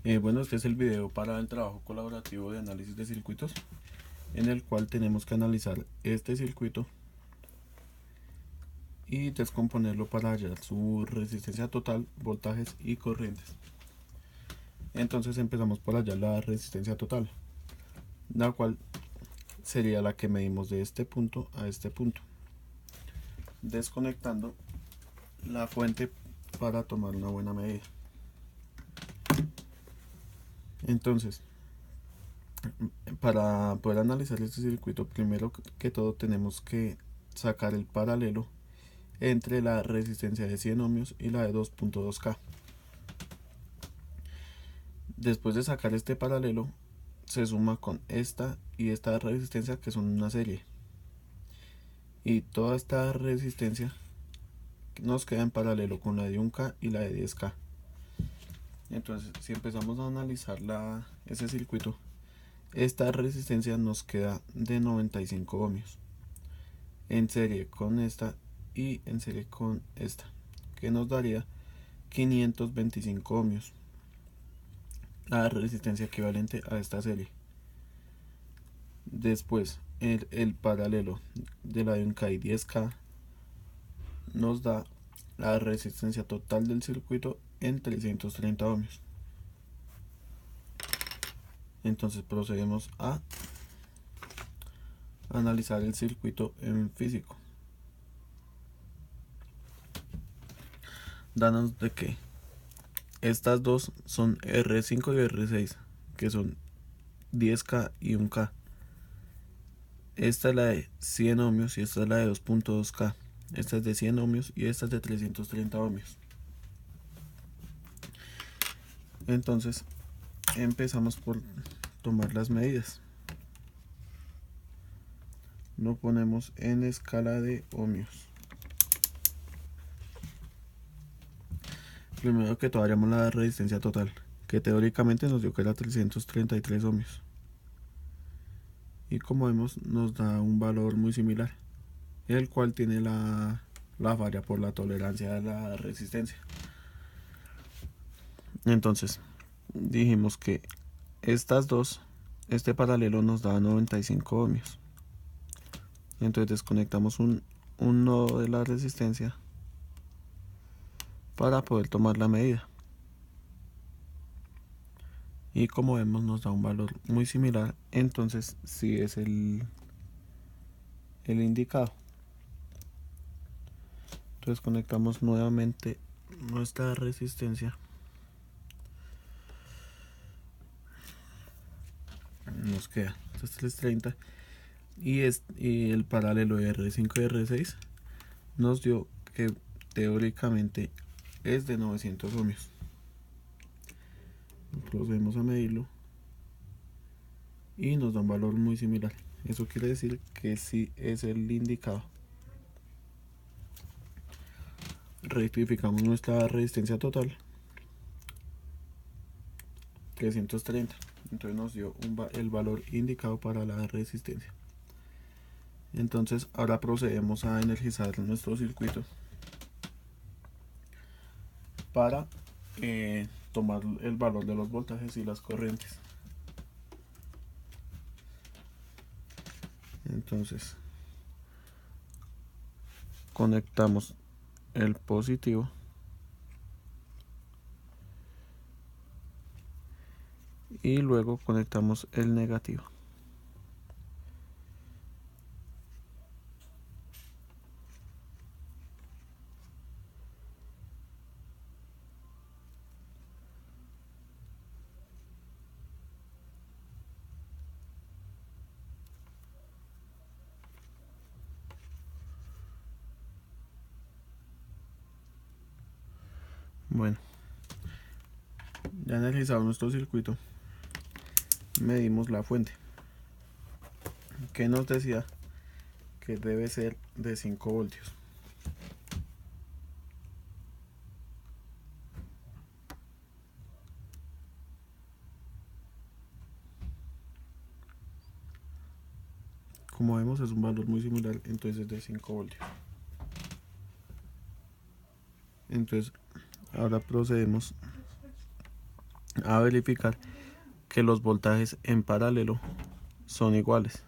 Bueno, este es el video para el trabajo colaborativo de análisis de circuitos, en el cual tenemos que analizar este circuito y descomponerlo para hallar su resistencia total, voltajes y corrientes. Entonces empezamos por hallar la resistencia total, la cual sería la que medimos de este punto a este punto, desconectando la fuente para tomar una buena medida. Entonces, para poder analizar este circuito, primero que todo tenemos que sacar el paralelo entre la resistencia de 100 ohmios y la de 2.2K. Después de sacar este paralelo, se suma con esta y esta resistencia, que son una serie, y toda esta resistencia nos queda en paralelo con la de 1K y la de 10K. Entonces, si empezamos a analizar ese circuito, esta resistencia nos queda de 95 ohmios en serie con esta y en serie con esta, que nos daría 525 ohmios, la resistencia equivalente a esta serie. Después, el paralelo de la de 1K y 10K nos da la resistencia total del circuito en 330 ohmios. Entonces procedemos a analizar el circuito en físico. Danos de que estas dos son R5 y R6, que son 10K y 1K. Esta es la de 100 ohmios y esta es la de 2.2K. Esta es de 100 ohmios y esta es de 330 ohmios. Entonces empezamos por tomar las medidas. Lo ponemos en escala de ohmios. Primero que todo haremos la resistencia total, que teóricamente nos dio que era 333 ohmios. Y como vemos, nos da un valor muy similar, el cual tiene la falla por la tolerancia de la resistencia. Entonces dijimos que estas dos, este paralelo nos da 95 ohmios. Entonces desconectamos un nodo de la resistencia para poder tomar la medida. Y como vemos, nos da un valor muy similar. Entonces sí es el indicado. Entonces conectamos nuevamente nuestra resistencia. Nos queda 330 y el paralelo de R5 y R6 nos dio que teóricamente es de 900 ohmios. Procedemos a medirlo y nos da un valor muy similar. Eso quiere decir que sí es el indicado. Rectificamos nuestra resistencia total, 330. Entonces nos dio el valor indicado para la resistencia. Entonces ahora procedemos a energizar nuestro circuito para tomar el valor de los voltajes y las corrientes. Entonces conectamos el positivo y luego conectamos el negativo. Bueno, ya analizado nuestro circuito, medimos la fuente, que nos decía que debe ser de 5 voltios. Como vemos, es un valor muy similar, entonces es de 5 voltios. Entonces ahora procedemos a verificar que los voltajes en paralelo son iguales.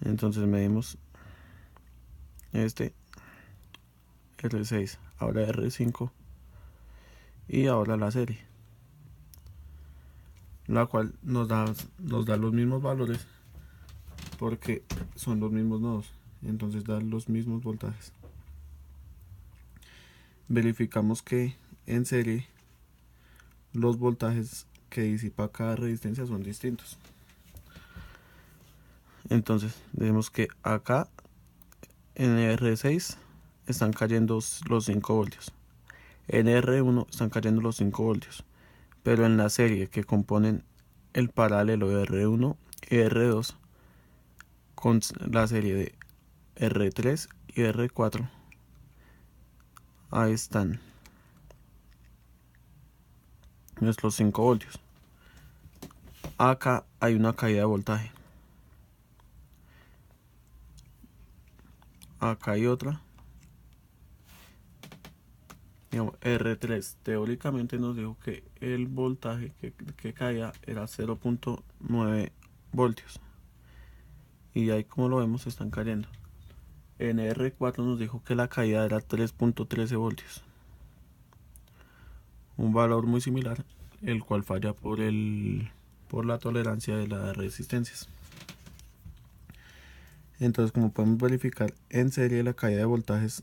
Entonces medimos este R6, ahora R5 y ahora la serie, la cual nos da los mismos valores porque son los mismos nodos, entonces da los mismos voltajes. Verificamos que en serie los voltajes que disipa cada resistencia son distintos. Entonces vemos que acá en R6 están cayendo los 5 voltios, en R1 están cayendo los 5 voltios, pero en la serie que componen el paralelo de R1 y R2 con la serie de R3 y R4, ahí están nuestros 5 voltios. Acá hay una caída de voltaje, acá hay otra. R3 teóricamente nos dijo que el voltaje que caía era 0.9 voltios y ahí, como lo vemos, están cayendo. En R4 nos dijo que la caída era 3.13 voltios, un valor muy similar, el cual falla por la tolerancia de las resistencias. Entonces, como podemos verificar, en serie la caída de voltajes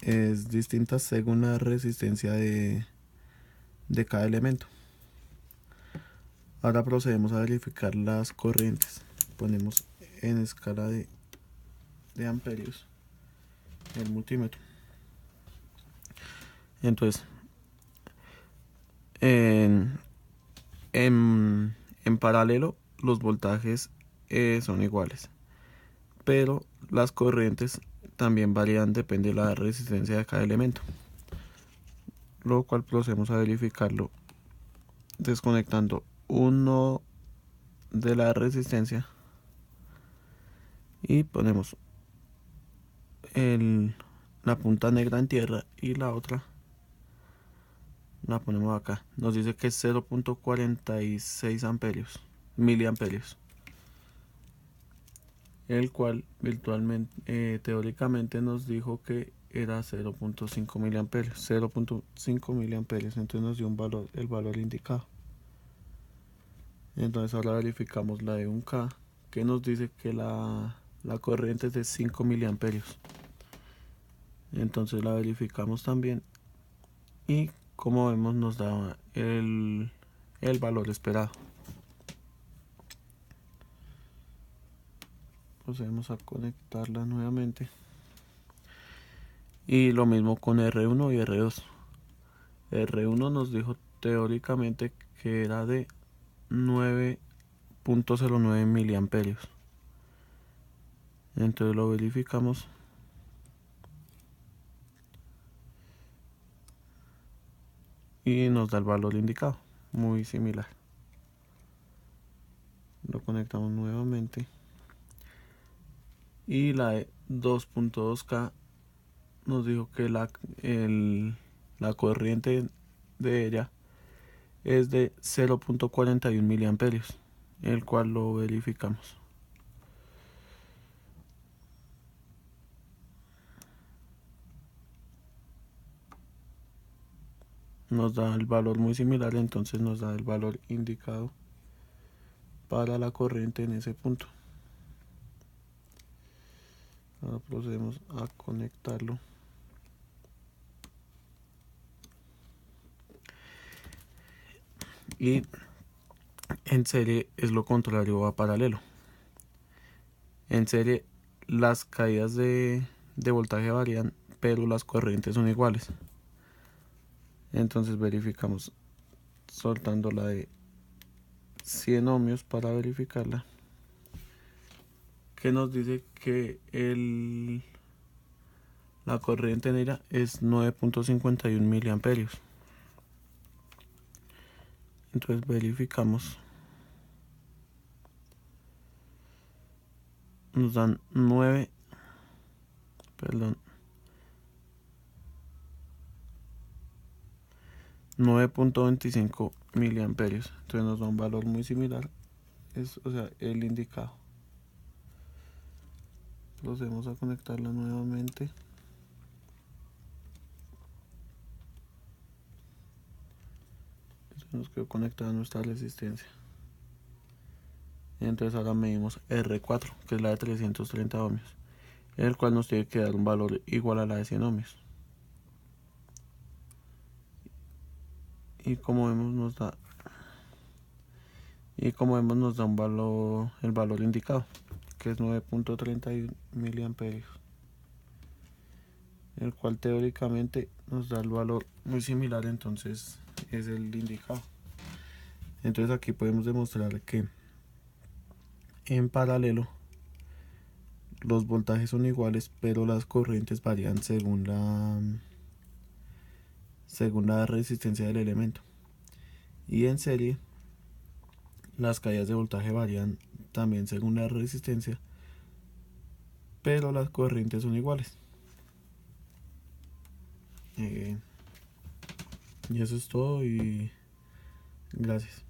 es distinta según la resistencia de cada elemento. Ahora procedemos a verificar las corrientes. Ponemos en escala de amperios el multímetro. Entonces, en paralelo los voltajes son iguales, pero las corrientes también varían, depende de la resistencia de cada elemento, lo cual procedemos a verificarlo desconectando uno de la resistencia y ponemos la punta negra en tierra y la otra la ponemos acá. Nos dice que es 0.46 miliamperios, el cual virtualmente, teóricamente nos dijo que era 0.5 miliamperios, 0.5 miliamperios, entonces nos dio el valor indicado. Entonces ahora verificamos la de 1K, que nos dice que la corriente es de 5 miliamperios. Entonces la verificamos también y, como vemos, nos da el valor esperado. Procedemos a conectarla nuevamente. Y lo mismo con R1 y R2. R1 nos dijo teóricamente que era de 9.09 miliamperios. Entonces lo verificamos. Y nos da el valor indicado, muy similar. Lo conectamos nuevamente. Y la de 2.2K nos dijo que la corriente de ella es de 0.41 miliamperios, el cual lo verificamos. Nos da el valor muy similar, entonces nos da el valor indicado para la corriente en ese punto. Ahora procedemos a conectarlo. Y en serie es lo contrario a paralelo. En serie las caídas de voltaje varían, pero las corrientes son iguales. Entonces verificamos soltando la de 100 ohmios para verificarla, que nos dice que la corriente en ella es 9.51 miliamperios. Entonces verificamos, nos dan 9 9.25 miliamperios. Entonces nos da un valor muy similar, o sea, el indicado. Procedemos a conectarla nuevamente. Nos quedó conectada nuestra resistencia. Entonces ahora medimos R4, que es la de 330 ohmios, el cual nos tiene que dar un valor igual a la de 100 ohmios. Y como vemos nos da un valor, el valor indicado, que es 9.31 miliamperios, el cual teóricamente nos da el valor muy similar, entonces es el indicado. Entonces aquí podemos demostrar que en paralelo los voltajes son iguales, pero las corrientes varían según la resistencia del elemento. Y en serie las caídas de voltaje varían también según la resistencia, pero las corrientes son iguales. Y eso es todo y gracias.